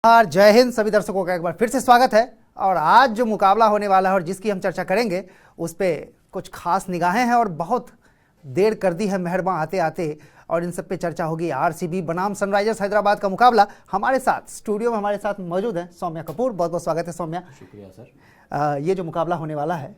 जय हिंद सभी दर्शकों का एक बार फिर से स्वागत है। और आज जो मुकाबला होने वाला है और जिसकी हम चर्चा करेंगे उस पे कुछ खास निगाहें हैं और बहुत देर कर दी है मेहरबान आते आते, और इन सब पे चर्चा होगी। आरसीबी बनाम सनराइजर्स हैदराबाद का मुकाबला। हमारे साथ स्टूडियो में हमारे साथ मौजूद हैं सौम्या कपूर। बहुत बहुत स्वागत है सौम्या। शुक्रिया सर। ये जो मुकाबला होने वाला है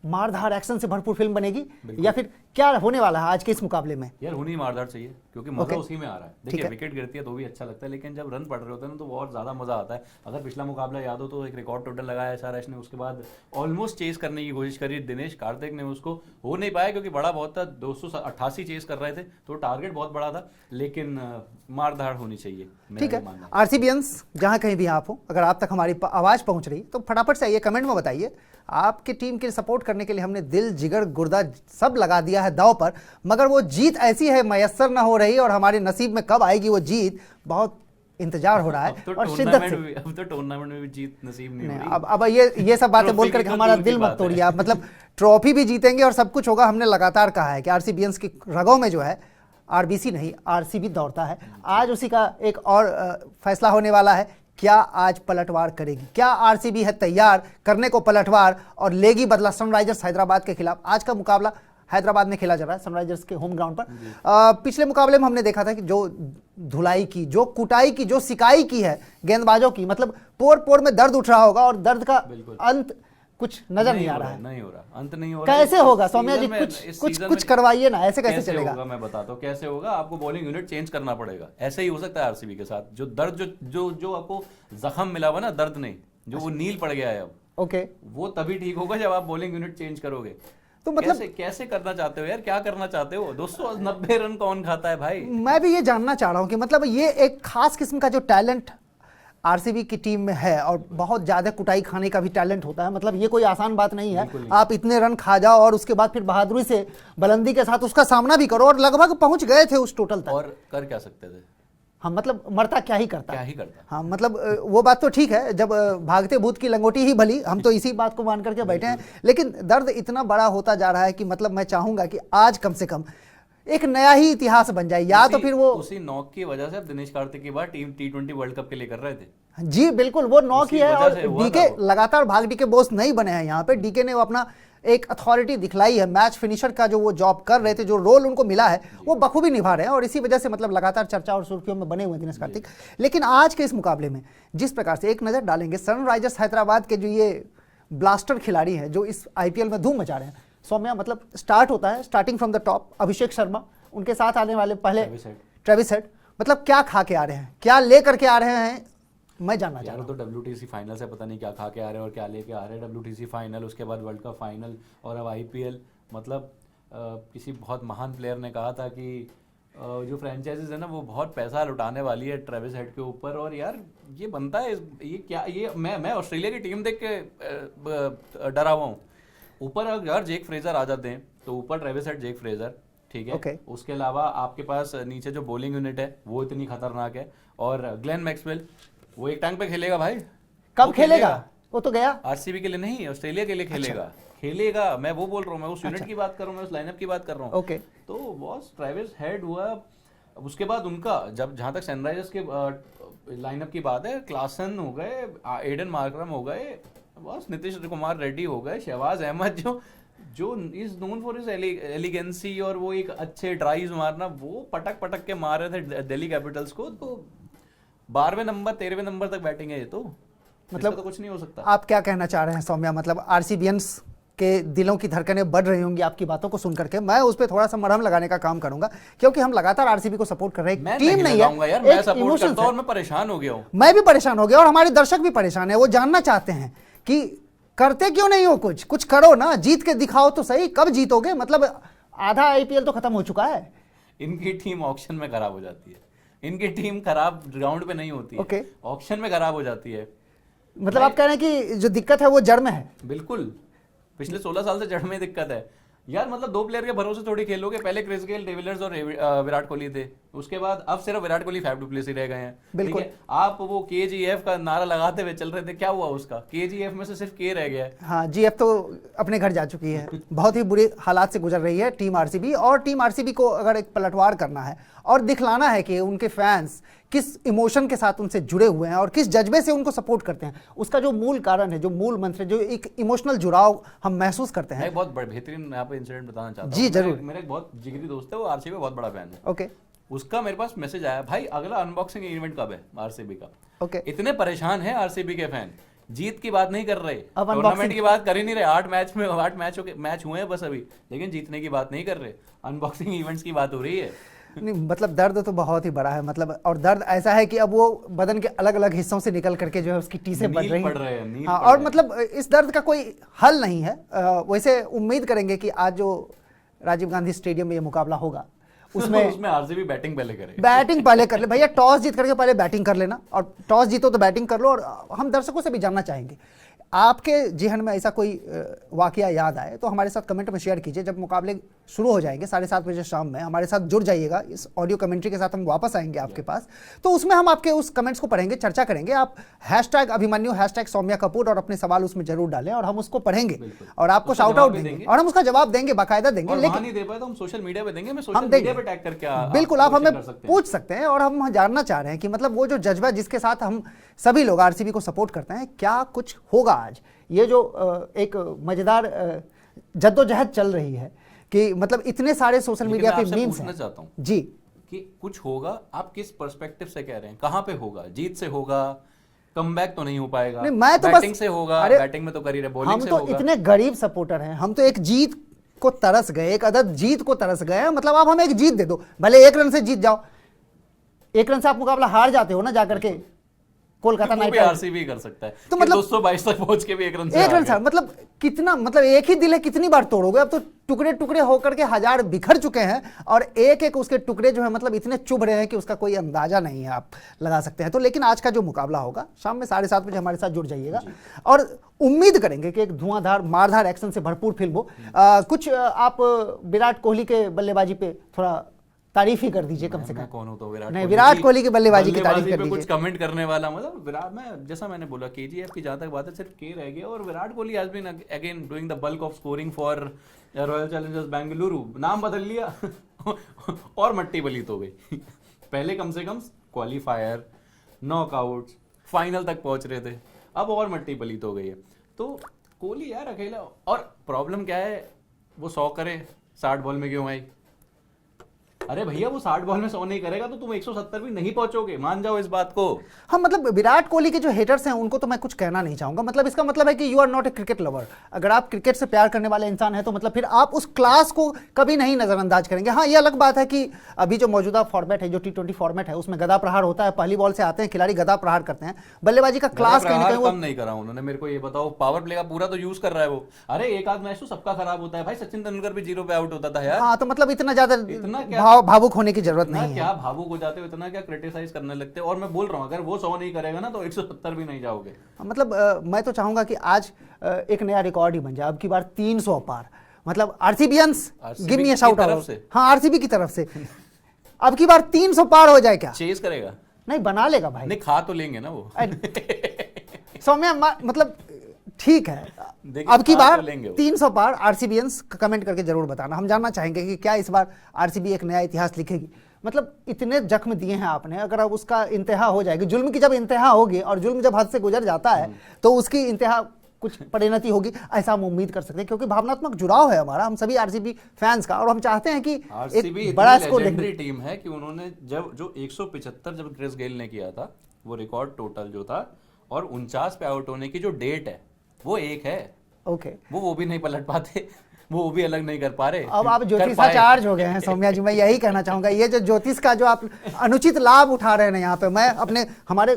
मारधार एक्शन से भरपूर फिल्म बनेगी या फिर क्या होने वाला है आज के इस मुकाबले में? यार होनी मारधार चाहिए क्योंकि मजा उसी में आ रहा है। देखिए विकेट गिरती है तो भी अच्छा लगता है, लेकिन जब रन पड़ रहे होते हैं तो बहुत ज्यादा मजा आता है। अगर पिछला मुकाबला याद हो तो एक रिकॉर्ड टोटल लगाया SRH ने, उसके बाद ऑलमोस्ट चेस करने की कोशिश करी दिनेश कार्तिक ने, उसको हो नहीं पाया क्योंकि बड़ा बहुत था। 288 चेस कर रहे थे तो टारगेट बहुत बड़ा था, लेकिन मारधार होनी चाहिए। ठीक है आरसीबियंस, जहां कहीं भी आप हो, अगर आप तक हमारी आवाज पहुंच रही तो फटाफट से आइए, कमेंट में बताइए। आपकी टीम के सपोर्ट करने के लिए हमने दिल जिगर गुर्दा सब लगा दिया है दांव पर, मगर वो जीत ऐसी है मयस्सर ना हो रही, और हमारे नसीब में कब आएगी वो जीत, बहुत इंतजार हो रहा है। तो और शिद्दत से अब तो टूर्नामेंट में भी जीत नसीब नहीं हो रही। अब ये सब बातें बोल करके हमारा दिल मत तोड़िए आप। मतलब ट्रॉफी भी जीतेंगे और सब कुछ होगा। हमने लगातार कहा है कि आरसीबियंस की रगों में जो है आरबीसी नहीं आरसीबी दौड़ता है। आज उसी का एक और फैसला होने वाला है। क्या आज पलटवार करेगी? क्या आरसीबी है तैयार करने को पलटवार और लेगी बदला सनराइजर्स हैदराबाद के खिलाफ? आज का मुकाबला हैदराबाद में खेला जा रहा है, सनराइजर्स के होम ग्राउंड पर। पिछले मुकाबले में हमने देखा था कि जो धुलाई की, जो कुटाई की, जो सिकाई की है गेंदबाजों की, मतलब पोर पोर में दर्द उठ रहा होगा और दर्द का अंत कुछ नजर नहीं आ रहा है। नहीं हो रहा, अंत नहीं हो रहा। कैसे होगा सौम्या जी? कुछ करवाइए ना, ऐसे कैसे चलेगा? होगा मैं बताता हूँ कैसे होगा। आपको बॉलिंग यूनिट चेंज करना पड़ेगा। ऐसे ही हो सकता है आरसीबी के साथ। जो दर्द जो आपको जख्म मिला हुआ ना, दर्द नहीं, जो वो नील पड़ गया है अब, ओके, वो तभी ठीक होगा जब आप बॉलिंग यूनिट चेंज करोगे। तो मतलब कैसे करना चाहते हो यार? क्या करना चाहते हो? 290 रन कौन खाता है भाई? मैं भी ये जानना चाह रहा हूँ कि मतलब ये एक खास किस्म का जो टैलेंट आरसीबी की टीम में है, और बहुत ज्यादा कुटाई खाने का भी टैलेंट होता है। मतलब ये कोई आसान बात नहीं है। आप इतने रन खा जाओ और उसके बाद फिर बहादुरी से बुलंदी के साथ उसका सामना भी करो, और लगभग पहुंच गए थे उस टोटल तक। और कर क्या सकते थे? हाँ, मतलब मरता क्या ही करता। हाँ, मतलब वो बात तो ठीक है, जब भागते भूत की लंगोटी ही भली, हम तो इसी बात को मान करके बैठे हैं। लेकिन दर्द इतना बड़ा होता जा रहा है कि मतलब मैं चाहूंगा कि आज कम से कम एक नया ही इतिहास बन जाए। या तो फिर वो उसी नॉक की वजह से अब दिनेश कार्तिक की बात टीम T20 वर्ल्ड कप के लिए कर रहे थे। जी बिल्कुल, वो नॉक ही है। और डीके लगातार भाग डीके बोस नहीं बने हैं यहाँ पे। डीके ने वो अपना एक अथॉरिटी दिखलाई है, मैच फिनिशर का जो वो जॉब कर रहे थे, जो रोल उनको मिला है वो बखूबी निभा रहे हैं, और इसी वजह से मतलब लगातार चर्चा और सुर्खियों में बने हुए दिनेश कार्तिक। लेकिन आज के इस मुकाबले में जिस प्रकार से एक नजर डालेंगे सनराइजर्स हैदराबाद के जो ये ब्लास्टर खिलाड़ी हैं जो इस आईपीएल में धूम मचा रहे हैं सौम्या, मतलब स्टार्ट होता है starting from the top, Abhishek Sharma, उनके साथ आने वाले पहले ट्रेविस हेड, मतलब क्या खा के आ रहे हैं, क्या ले करके आ रहे हैं, मैं जानना चाह रहा हूं। तो WTC फाइनल से पता नहीं क्या खा के आ रहे हैं और क्या लेके आ रहे हैं। WTC फाइनल, उसके बाद वर्ल्ड कप फाइनल, और अब IPL। मतलब किसी बहुत महान प्लेयर ने कहा था कि जो फ्रेंचाइजीज है ना वो बहुत पैसा लुटाने वाली है ट्रेविस हेड के ऊपर। और यार ये बनता है, ये क्या, ये मैं ऑस्ट्रेलिया की टीम देख के डरा हुआ हूँ। ऊपर अगर जेक फ्रेजर आ जाते हैं तो ऊपर ट्रेविस हेड, जेक फ्रेजर, ठीक है। Okay. उसके अलावा आपके पास नीचे जो बॉलिंग यूनिट है वो इतनी खतरनाक है, और ग्लेन मैक्सवेल वो एक टांग पे खेलेगा भाई। कब खेलेगा? वो तो गया आरसीबी के लिए नहीं, ऑस्ट्रेलिया के लिए खेलेगा। खेलेगा, मैं वो बोल रहा हूँ, मैं उस यूनिट की बात कर रहा हूँ, मैं उस लाइनअप की बात कर रहा हूँ। ओके, तो बॉस ट्रेविस हेड हुआ। उसके बाद उनका जब जहां तक सनराइजर्स के लाइनअप की बात है, क्लासन हो गए, एडन मार्करम हो गए, बॉस नीतीश कुमार रेड्डी हो गए, शहबाज अहमद जो इज नोन फॉर इज एलिगेंसी, और वो एक अच्छे ड्राइव्स मारना, वो पटक के मार रहे थे दिल्ली कैपिटल्स को। तो 12वें नंबर 13वें नंबर तक बैटिंग है ये, तो मतलब तो कुछ नहीं हो सकता। आप क्या कहना चाह रहे हैं सौम्या? मतलब आरसीबियंस के दिलों की धड़कनें बढ़ रही होंगी आपकी बातों को सुन करके। मैं उस पर थोड़ा सा मरहम लगाने का काम करूंगा, क्योंकि हम लगातार आरसीबी को सपोर्ट कर रहे हैं। टीम नहीं है यार, मैं सपोर्ट करता हूं और मैं परेशान हो गया हूं। मैं भी परेशान हो गया और हमारे दर्शक भी परेशान है। वो जानना चाहते हैं कि करते क्यों नहीं हो, कुछ करो ना, जीत के दिखाओ तो सही। कब जीतोगे? मतलब आधा आईपीएल तो खत्म हो चुका है। इनकी टीम ऑक्शन में खराब हो जाती है। इनकी टीम खराब ग्राउंड पे नहीं होती है, ऑक्शन में खराब हो जाती है। मतलब आप कह रहे हैं कि जो दिक्कत है वो जड़ में है? बिल्कुल, पिछले 16 साल से जड़ में दिक्कत है यार। मतलब 2 प्लेयर के भरोसे थोड़ी खेलोगे। पहले क्रिस गेल, डिविलियर्स और विराट कोहली थे, उसके बाद अब सिर्फ विराट कोहली, फैफ डुप्लेसी रह गए हैं। बिल्कुल। ठीक है, आप वो केजीएफ का नारा लगाते हुए चल रहे थे, क्या हुआ उसका? केजीएफ में से सिर्फ के रह गया है। हाँ, जीएफ तो अपने घर जा चुकी है। बहुत ही बुरी हालात से गुजर रही है टीम आरसीबी, और टीम आरसीबी को अगर एक पलटवार करना है और दिखलाना है कि उनके फैंस किस इमोशन के साथ उनसे जुड़े हुए हैं और किस जज्बे से उनको सपोर्ट करते हैं, उसका जो मूल कारण है, जो मूल मंत्र है, जो एक इमोशनल जुड़ाव हम महसूस करते मैं हैं। एक बहुत बेहतरीन यहाँ पे इंसिडेंट बताना चाहता हूँ। जी, जरूर। मेरा एक बहुत जिगरी दोस्त है, वो आरसीबी का बहुत बड़ा फैन है। ओके उसका मेरे पास मैसेज आया, भाई अगला अनबॉक्सिंग इवेंट कब है आरसीबी का? ओके। इतने परेशान हैं आरसीबी के फैन, जीत की बात नहीं कर रहे, अब टूर्नामेंट unboxing- की बात कर ही नहीं रहे। 8 मैच हुए हैं बस अभी, लेकिन जीतने की बात नहीं कर रहे, अनबॉक्सिंग इवेंट्स की बात हो रही है। नहीं, मतलब दर्द तो बहुत ही बड़ा है, मतलब, और दर्द ऐसा है कि अब वो बदन के अलग अलग हिस्सों से निकल करके जो है उसकी टीसें बढ़ रही हैं। हाँ, और मतलब इस दर्द का कोई हल नहीं है। वैसे उम्मीद करेंगे कि आज जो राजीव गांधी स्टेडियम में ये मुकाबला होगा उसमें आरसीबी बैटिंग पहले करे, बैटिंग पहले कर ले भैया, टॉस जीत करके पहले बैटिंग कर लेना, और टॉस जीतो तो बैटिंग कर लो। और हम दर्शकों से भी जानना चाहेंगे, आपके जेहन में ऐसा कोई वाकया याद आए तो हमारे साथ कमेंट में शेयर कीजिए। जब मुकाबले शुरू हो जाएंगे 7:30 बजे शाम में, हमारे साथ जुड़ जाइएगा, इस ऑडियो कमेंट्री के साथ हम वापस आएंगे आपके पास, तो उसमें हम आपके उस कमेंट्स को पढ़ेंगे, चर्चा करेंगे। आप #अभिमन्यु, #सौम्या कपूर और अपने सवाल उसमें जरूर डालें, और हम उसको पढ़ेंगे और आपको शाउट आउट देंगे, और हम उसका जवाब देंगे, बाकायदा देंगे। लेकिन नहीं दे पाए तो हम सोशल मीडिया पे देंगे, मैं सोशल मीडिया पे टैग करके बिल्कुल आप हमें पूछ सकते हैं। और हम जानना चाह रहे हैं कि मतलब वो जो जज्बा जिसके साथ हम सभी लोग आरसीबी को सपोर्ट करते हैं, क्या कुछ होगा आज? ये जो एक मजेदार जद्दोजहद चल रही है कि मतलब इतने सारे सोशल मीडिया पे मीम्स हैं। चाहता हूं जी कि कुछ होगा, आप किस पर्सपेक्टिव से कह रहे हैं? कहां पे होगा? जीत से होगा? कमबैक तो नहीं हो पाएगा। नहीं, मैं तो बैटिंग बस, से होगा। अरे बैटिंग में तो कर ही रहे, बॉलिंग से हम तो इतने गरीब सपोर्टर हैं, हम तो एक जीत को तरस गए, एक अदद जीत को तरस गए हैं। मतलब आप हमें एक जीत दे दो, भले 1 रन से जीत जाओ। 1 रन से आप मुकाबला हार जाते हो ना जाकर के कोलकाता नाइट राइडर्स, आरसीबी कर सकता है तो मतलब 222 तक पहुंच के भी 1 रन से मतलब कितना, मतलब एक ही दिल है, कितनी बार तोड़ोगे? अब तो टुकड़े टुकड़े होकर के हजार बिखर चुके हैं, और एक एक उसके टुकड़े जो है मतलब इतने चुभ रहे हैं कि उसका कोई अंदाजा नहीं है, आप लगा सकते हैं। तो लेकिन आज का जो मुकाबला होगा शाम में 7:30 बजे हमारे साथ जुड़ जाइएगा, और उम्मीद करेंगे कि एक धुआंधार मारधार एक्शन से भरपूर फिल्म हो। कुछ आप विराट कोहली के बल्लेबाजी पे थोड़ा तारीफ ही कर दीजिए कम से कम। कौन हो तो विराट कोहली की बल्लेबाजी की तारीफ कर दीजिए। कुछ कमेंट करने वाला, मतलब विराट में जैसा मैंने बोला, केजीएफ की जहां तक बात है सिर्फ के रह गया, और Virat Kohli has been again doing the bulk of scoring for Royal Challengers Bengaluru. नाम बदल लिया और मट्टी बलीत हो गई। पहले कम से कम क्वालिफायर, नॉकआउट, फाइनल तक पहुंच रहे थे, अब और मट्टी बलीत हो गई है। तो कोहली यार अकेला, और प्रॉब्लम क्या है, वो 100 करे 60 बॉल में क्यों आई? अरे भैया वो 60 बॉल में 100 नहीं करेगा तो तुम 170 भी नहीं पहुंचोगे, मान जाओ इस बात को। हाँ, मतलब विराट कोहली के जो हेटर्स हैं उनको तो मैं कुछ कहना नहीं चाहूंगा। मतलब इसका मतलब है कि you are not a cricket lover. अगर आप क्रिकेट से प्यार करने वाले इंसान हैं तो मतलब फिर आप उस क्लास को कभी नहीं नजरअंदाज करेंगे। हाँ, ये अलग बात है कि अभी जो मौजूदा फॉर्मेट है, जो T20 फॉर्मेट है, उसमें गदा प्रहार होता है, पहली बॉल से आते हैं खिलाड़ी, गदा प्रहार करते हैं। बल्लेबाजी का क्लास कहीं ना कहीं कम नहीं करा उन्होंने, मेरे को ये बताओ। पावर प्ले का पूरा तो यूज कर रहा है वो। अरे एक आध मैच तो सबका खराब होता है भाई, सचिन तेंदुलकर भी 0 पे आउट होता था यार। हाँ, तो मतलब इतना ज्यादा भावुक होने की जरूरत नहीं क्या भावुक हो जाते हो, इतना क्या क्रिटिसाइज करने लगते हो? और मैं बोल रहा हूँ अगर वो 100 नहीं करेगा ना तो 170 भी नहीं जाओगे। मतलब मैं तो चाहूंगा कि आज एक नया रिकॉर्ड ही बन जाए, अब की बार 300 पार। मतलब RCBians give me a shout out. हाँ, आरसीबी की तरफ से अब की बार 300 पार हो जाए। क्या चेस करेगा? नहीं, बना लेगा भाई। नहीं, खा तो लेंगे ना वो। सौम्या, मतलब ठीक है, अब की बार 300 पार आरसीबियंस कमेंट करके जरूर बताना। हम जानना चाहेंगे कि क्या इस बार आरसीबी एक नया इतिहास लिखेगी। मतलब इतने जख्म दिए हैं आपने, अगर अब उसका इंतहा हो जाएगी, जुल्म की जब इंतहा होगी, और जुल्म जब हद से गुजर जाता है तो उसकी इंतहा कुछ परिणति होगी, ऐसा हम उम्मीद कर सकते हैं। क्योंकि भावनात्मक जुड़ाव है हमारा, हम सभी आरसीबी फैंस का, और हम चाहते हैं कि एक बड़ा स्कोर देखने। टीम है कि उन्होंने जब जो 175 जब क्रिस गेल ने किया था, वो रिकॉर्ड टोटल जो था, और 49 पे आउट होने की जो डेट है वो एक है। ओके, वो भी नहीं पलट पाते, वो भी अलग नहीं कर पा रहे। अब आप ज्योतिषाचार्य हो गए हैं सौम्या जी, मैं यही कहना चाहूंगा। ये जो ज्योतिष का जो आप अनुचित लाभ उठा रहे हैं यहाँ पे, मैं अपने हमारे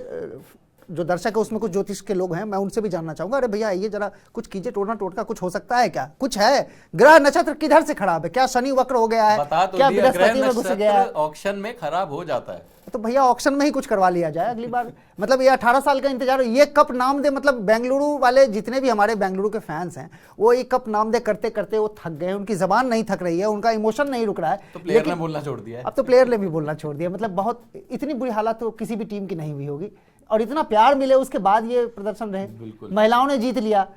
जो दर्शक है उसमें कुछ ज्योतिष के लोग हैं, मैं उनसे भी जानना चाहूंगा। अरे भैया ये जरा कुछ कीजिए, टोना टोटका कुछ हो सकता है क्या? कुछ है? ग्रह नक्षत्र किधर से खराब है? क्या शनि वक्र हो गया है? बता तो क्या बृहस्पति में घुस गया है? ऑक्शन में खराब हो जाता है। तो भैया ऑक्शन में ही कुछ करवा लिया जाए अगली बार। मतलब ये 18 साल का इंतजार, ये कप नाम दे, मतलब बेंगलुरु वाले जितने भी हमारे बेंगलुरु के फैंस हैं वो ये कप नाम दे करते करते वो थक गए, उनकी जबान नहीं थक रही है, उनका इमोशन नहीं रुक रहा है। तो प्लेयर ने बोलना छोड़ दिया है। अब तो प्लेयर ने भी बोलना छोड़ दिया। मतलब बहुत इतनी बुरी हालत तो किसी भी टीम की नहीं हुई होगी, और इतना प्यार मिले उसके बाद ये प्रदर्शन रहे। महिलाओं ने जीत लिया,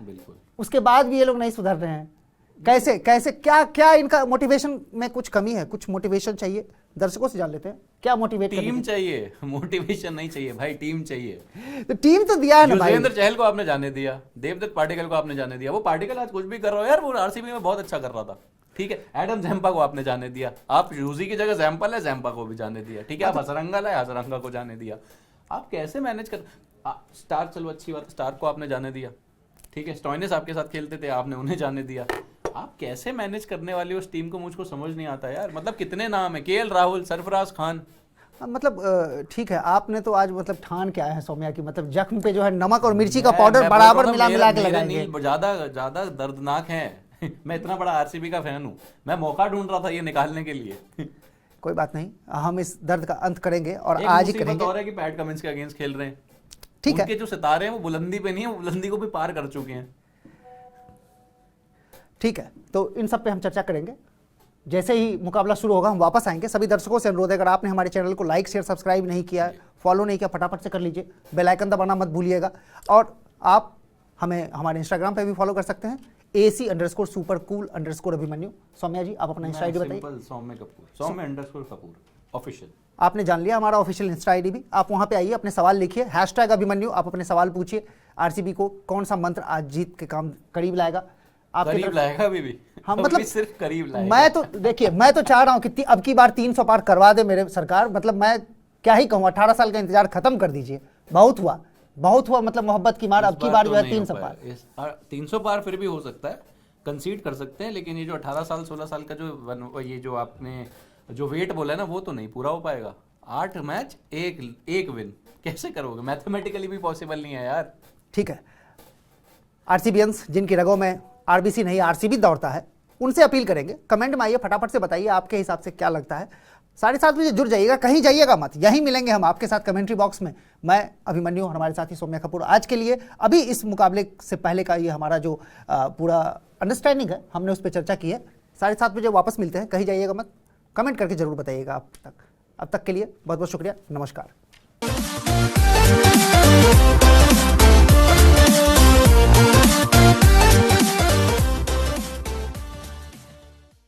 उसके बाद भी ये लोग नहीं सुधर रहे हैं। कैसे कैसे क्या क्या इनका मोटिवेशन में कुछ कमी है? कुछ मोटिवेशन चाहिए, दर्शकों से जान लेते हैं क्या मोटिवेट। टीम चाहिए, मोटिवेशन नहीं चाहिए भाई, टीम चाहिए। तो टीम तो दिया है ना भाई। युजवेंद्र चहल को आपने जाने दिया, देवदत्त पाटिकल को आपने जाने दिया। वो पाटिकल आज कुछ भी कर रहा हो यार, वो आरसीबी में बहुत अच्छा कर रहा था, ठीक है। एडम जैम्पा को आपने जाने दिया, आप यूजी की जगह जैम्पल है, जैम्पा को भी जाने दिया, ठीक है। आप हसरंगा लाए, हसरंगा को जाने दिया। आप कैसे मैनेज कर स्टार, चलो अच्छी बात, स्टार को आपने जाने दिया, ठीक है। स्टॉइनिस आपके साथ खेलते थे, आपने उन्हें जाने दिया। आप कैसे मैनेज करने वाले उस टीम को, मुझको समझ नहीं आता यार। मतलब कितने नाम है, केएल राहुल, सरफराज खान। मतलब ठीक है, आपने तो आज मतलब ठान के आए हैं सौम्या की, मतलब जख्म पे जो है नमक और मिर्ची का पाउडर बराबर मिला मिला के लगाएंगे। ज्यादा दर्दनाक है। मैं इतना बड़ा आरसीबी का फैन हूं, मैं मौका ढूंढ रहा था ये निकालने के लिए। कोई बात नहीं, हम इस दर्द का अंत करेंगे और आज ही करेंगे। और है कि पैट कमिंस के अगेंस्ट खेल रहे हैं, ठीक है। उनके जो सितारे हैं वो बुलंदी पे नहीं है, वो बुलंदी को भी पार कर चुके हैं। ठीक है, तो इन सब पे हम चर्चा करेंगे जैसे ही मुकाबला शुरू होगा। हम वापस आएंगे। सभी दर्शकों से अनुरोध है, अगर आपने हमारे चैनल को लाइक शेयर सब्सक्राइब नहीं किया, फॉलो नहीं किया, फटाफट से कर लीजिए। बेल आइकन दबाना मत भूलिएगा। और आप हमें हमारे इंस्टाग्राम पे भी फॉलो कर सकते हैं, AC_supercool_अभिमन्यु। सौम्या जी आप अपना इंस्टा आईडी बताइए। सौम्य कपूर, सौम्य_कपूर ऑफिशियल। आपने जान लिया हमारा ऑफिशियल इंस्टा आईडी भी। आप वहां पे आइए, अपने सवाल लिखिए, #अभिमन्यु। आप अपने सवाल पूछिए। आरसीबी को कौन सा मंत्र आज जीत के काम करीब लाएगा? करीब लाएगा अभी भी। हाँ, मतलब सिर्फ करीब लाएगा। मैं तो देखिए, मैं तो चाह रहा हूं कि अब की बार 300 पार करवा दे मेरे सरकार। मतलब मैं क्या ही कहूँ, 18 साल का इंतजार खत्म कर दीजिए। बहुत हुआ, बहुत हुआ। मतलब मोहब्बत की मार, अब की बार जो है 300 पार। 300 पार फिर भी हो सकता है, कंसीड कर सकते हैं, लेकिन ये जो 18 साल 16 साल का जो ये जो आपने जो वेट बोला है ना, वो तो नहीं पूरा हो पाएगा। 8 मैच एक विन कैसे करोगे? मैथमेटिकली भी पॉसिबल नहीं है यार। ठीक है, आरसीबीएंस जिनकी रगों में आरबीसी नहीं आरसीबी दौड़ता है, उनसे अपील करेंगे। कमेंट में आइए, फटाफट से बताइए आपके हिसाब से क्या लगता है। 7:30 बजे जुड़ जाइएगा, कहीं जाइएगा मत, यहीं मिलेंगे हम आपके साथ कमेंट्री बॉक्स में। मैं अभिमन्यु, हमारे साथी सौम्या कपूर। आज के लिए अभी इस मुकाबले से पहले का ये हमारा जो पूरा अंडरस्टैंडिंग है, हमने उस पर चर्चा की है। 7:30 बजे वापस मिलते हैं, कहीं जाइएगा मत। कमेंट करके जरूर बताइएगा। अब तक के लिए बहुत बहुत शुक्रिया, नमस्कार।